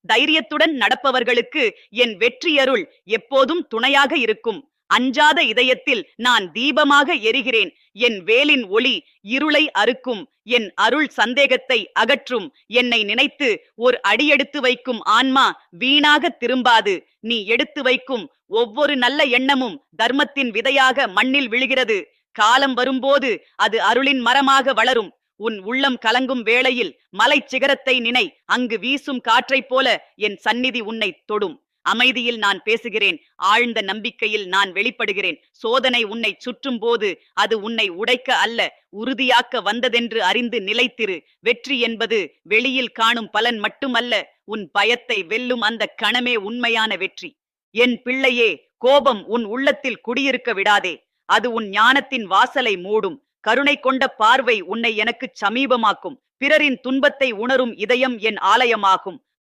தைரியத்துடன் நடப்பவர்களுக்கு என் வெற்றியருள் எப்போதும் துணையாக இருக்கும். அஞ்சாத இதயத்தில் நான் தீபமாக எரிகிறேன். என் வேலின் ஒளி இருளை அறுக்கும். என் அருள் சந்தேகத்தை அகற்றும். என்னை நினைத்து ஒரு அடியெடுத்து வைக்கும் ஆன்மா வீணாக திரும்பாது. நீ எடுத்து வைக்கும் ஒவ்வொரு நல்ல எண்ணமும் தர்மத்தின் விதையாக மண்ணில் விழுகிறது. காலம் வரும்போது அது அருளின் மரமாக வளரும். உன் உள்ளம் கலங்கும் வேளையில் மலைச் சிகரத்தை நினை. அங்கு வீசும் காற்றைப் போல என் சந்நிதி உன்னை தொடும். அமைதியில் நான் பேசுகிறேன். ஆழ்ந்த நம்பிக்கையில் நான் வெளிப்படுகிறேன். சோதனை உன்னை சுற்றும் போது அது உன்னை உடைக்க அல்ல, உறுதியாக்க வந்ததென்று அறிந்து நிலைத்திரு. வெற்றி என்பது வெளியில் காணும் பலன் மட்டுமல்ல, உன் பயத்தை வெல்லும் அந்த கணமே உண்மையான வெற்றி. என் பிள்ளையே, கோபம் உன் உள்ளத்தில் குடியிருக்க விடாதே. அது உன் ஞானத்தின் வாசலை மூடும். கருணை கொண்ட பார்வை உன்னை எனக்கு சமீபமாக்கும். பிறரின் துன்பத்தை உணரும் இதயம் என் ஆலயமாகும்.